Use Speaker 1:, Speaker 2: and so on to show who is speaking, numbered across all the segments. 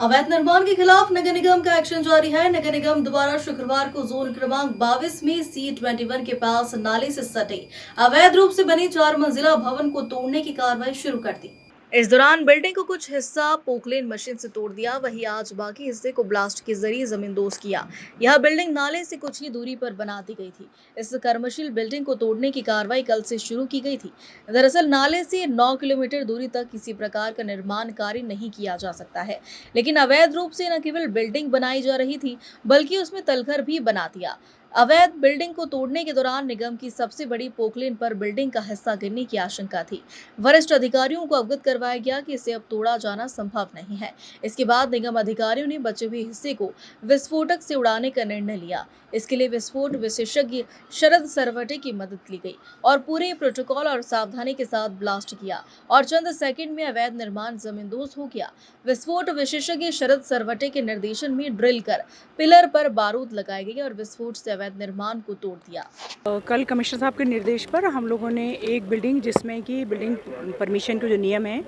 Speaker 1: अवैध निर्माण के खिलाफ नगर निगम का एक्शन जारी है। नगर निगम द्वारा शुक्रवार को जोन क्रमांक 22 में C21 के पास नाले से सटे अवैध रूप से बनी 4 मंजिला भवन को तोड़ने की कार्रवाई शुरू कर दी। इस दौरान बिल्डिंग को कुछ हिस्सा पोकलेन मशीन से तोड़ दिया, वहीं आज बाकी हिस्से को ब्लास्ट के जरिए जमींदोज किया। यह बिल्डिंग नाले से कुछ ही दूरी पर बना दी गई थी। इस कर्मशील बिल्डिंग को तोड़ने की कार्रवाई कल से शुरू की गई थी। दरअसल नाले से 9 किलोमीटर दूरी तक किसी प्रकार का निर्माण कार्य नहीं किया जा सकता है, लेकिन अवैध रूप से न केवल बिल्डिंग बनाई जा रही थी, बल्कि उसमें तलघर भी बना दिया। अवैध बिल्डिंग को तोड़ने के दौरान निगम की सबसे बड़ी पोकलेन पर बिल्डिंग का हिस्सा गिरने की आशंका थी। वरिष्ठ अधिकारियों को अवगत करवाया गया कि इसे अब तोड़ा जाना संभव नहीं है। इसके बाद निगम अधिकारियों ने बचे हुए हिस्से को विस्फोटक से उड़ाने का निर्णय लिया। इसके लिए विस्फोट विशेषज्ञ शरद सरवटे की मदद ली गई और पूरे प्रोटोकॉल और सावधानी के साथ ब्लास्ट किया और चंद सेकंड में अवैध निर्माण जमींदोज हो गया। विस्फोट विशेषज्ञ शरद सरवटे के निर्देशन में ड्रिल कर पिलर पर बारूद लगाए गए और विस्फोट से अवैध निर्माण को तोड़ दिया।
Speaker 2: कल कमिश्नर साहब के निर्देश पर हम लोगों ने एक बिल्डिंग, जिसमें कि बिल्डिंग परमिशन के जो नियम हैं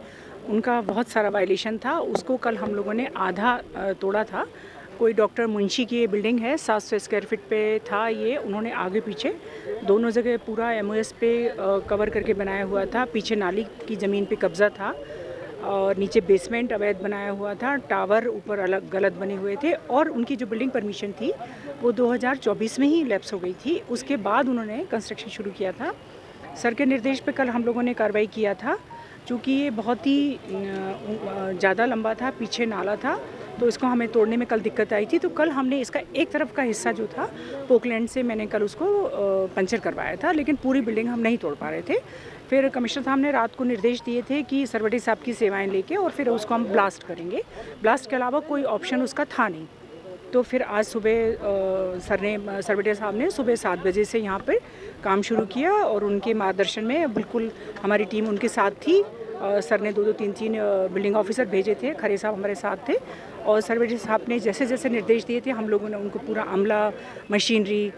Speaker 2: उनका बहुत सारा वायलेशन था, उसको कल हम लोगों ने आधा तोड़ा था। कोई डॉक्टर मुंशी की ये बिल्डिंग है, 700 स्क्वायर फीट पे था ये। उन्होंने आगे पीछे दोनों जगह पूरा MOS पे कवर करके बनाया हुआ था। पीछे नाली की ज़मीन पे कब्ज़ा था और नीचे बेसमेंट अवैध बनाया हुआ था। टावर ऊपर अलग गलत बने हुए थे और उनकी जो बिल्डिंग परमिशन थी वो 2024 में ही लैप्स हो गई थी। उसके बाद उन्होंने कंस्ट्रक्शन शुरू किया था। सर के निर्देश पे कल हम लोगों ने कार्रवाई किया था। चूँकि ये बहुत ही ज़्यादा लंबा था, पीछे नाला था, तो इसको हमें तोड़ने में कल दिक्कत आई थी। तो कल हमने इसका एक तरफ का हिस्सा जो था पोकलैंड से मैंने कल उसको पंचर करवाया था, लेकिन पूरी बिल्डिंग हम नहीं तोड़ पा रहे थे। फिर कमिश्नर साहब ने रात को निर्देश दिए थे कि सरवटे साहब की सेवाएं लेके और फिर उसको हम ब्लास्ट करेंगे। ब्लास्ट के अलावा कोई ऑप्शन उसका था नहीं। तो फिर आज सुबह सरवटे साहब ने सुबह 7 बजे से यहाँ पर काम शुरू किया और उनके मार्गदर्शन में बिल्कुल हमारी टीम उनके साथ थी। सर ने 2-2, 3-3 बिल्डिंग ऑफिसर भेजे थे, खरे साहब हमारे साथ थे और सरवटे साहब ने जैसे जैसे निर्देश दिए थे हम लोगों ने उनको पूरा अमला, मशीनरी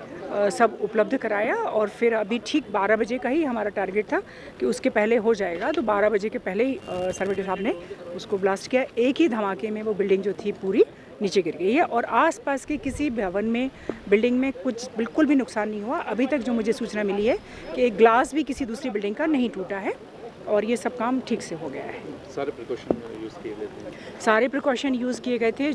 Speaker 2: सब उपलब्ध कराया। और फिर अभी ठीक 12 बजे का ही हमारा टारगेट था कि उसके पहले हो जाएगा, तो 12 बजे के पहले ही सरवटे साहब ने उसको ब्लास्ट किया। एक ही धमाके में वो बिल्डिंग जो थी पूरी नीचे गिर गई है और आसपास के किसी भवन में, बिल्डिंग में कुछ बिल्कुल भी नुकसान नहीं हुआ। अभी तक जो मुझे सूचना मिली है कि एक ग्लास भी किसी दूसरी बिल्डिंग का नहीं टूटा है और ये सब काम ठीक से हो गया है।
Speaker 3: सारे प्रिकॉशन यूज़ किए गए थे?
Speaker 2: सारे प्रिकॉशन यूज़ किए गए थे।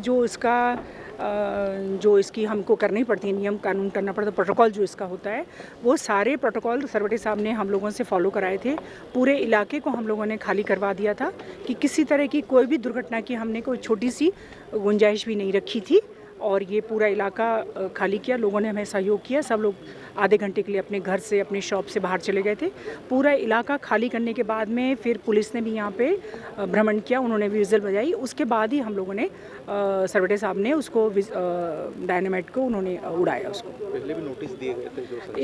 Speaker 2: जो इसकी हमको करनी पड़ती है, नियम कानून करना पड़ता है, प्रोटोकॉल जो इसका होता है, वो सारे प्रोटोकॉल सरवटे साहब ने हम लोगों से फॉलो कराए थे। पूरे इलाके को हम लोगों ने खाली करवा दिया था कि किसी तरह की कोई भी दुर्घटना की हमने कोई छोटी सी गुंजाइश भी नहीं रखी थी और ये पूरा इलाका खाली किया। लोगों ने हमें सहयोग किया। सब लोग आधे घंटे के लिए अपने घर से, अपने शॉप से बाहर चले गए थे। पूरा इलाका खाली करने के बाद में फिर पुलिस ने भी यहाँ पे भ्रमण किया, उन्होंने भी विजिल बजाई। उसके बाद ही हम लोगों ने सरवटे साहब ने उसको डायनामाइट को उन्होंने उड़ाया। उसको
Speaker 3: पहले भी नोटिस दिए गए थे जो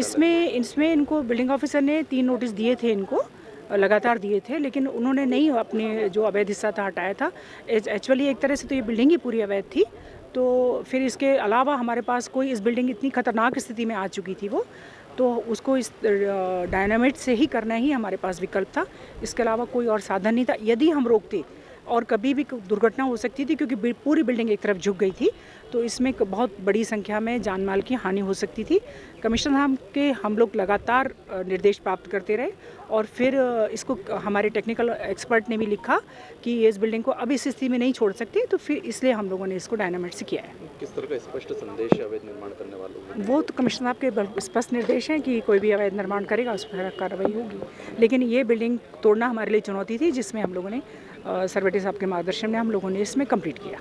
Speaker 2: इसमें इनको बिल्डिंग ऑफिसर ने 3 नोटिस दिए थे, इनको लगातार दिए थे, लेकिन उन्होंने नहीं अपने जो अवैध हिस्सा था हटाया था। एक्चुअली एक तरह से तो ये बिल्डिंग ही पूरी अवैध थी। तो फिर इसके अलावा हमारे पास कोई, इस बिल्डिंग इतनी खतरनाक स्थिति में आ चुकी थी वो, तो उसको इस डायनामाइट से ही करना ही हमारे पास विकल्प था। इसके अलावा कोई और साधन नहीं था। यदि हम रोकते और कभी भी दुर्घटना हो सकती थी, क्योंकि पूरी बिल्डिंग एक तरफ झुक गई थी, तो इसमें बहुत बड़ी संख्या में जान माल की हानि हो सकती थी। कमिश्नर साहब के हम लोग लगातार निर्देश प्राप्त करते रहे और फिर इसको हमारे टेक्निकल एक्सपर्ट ने भी लिखा कि इस बिल्डिंग को अब इस स्थिति में नहीं छोड़ सकते, तो फिर इसलिए हम लोगों ने इसको डायनामाइट से किया है।
Speaker 3: किस तरह का स्पष्ट संदेश है अवैध निर्माण करने वालों को?
Speaker 2: वो तो कमिश्नर साहब के स्पष्ट निर्देश हैं कि कोई भी अवैध निर्माण करेगा उस पर कार्रवाई होगी। लेकिन ये बिल्डिंग तोड़ना हमारे लिए चुनौती थी, जिसमें हम लोगों ने सरवटे साहब के मार्गदर्शन में हम लोगों ने इसमें कंप्लीट किया।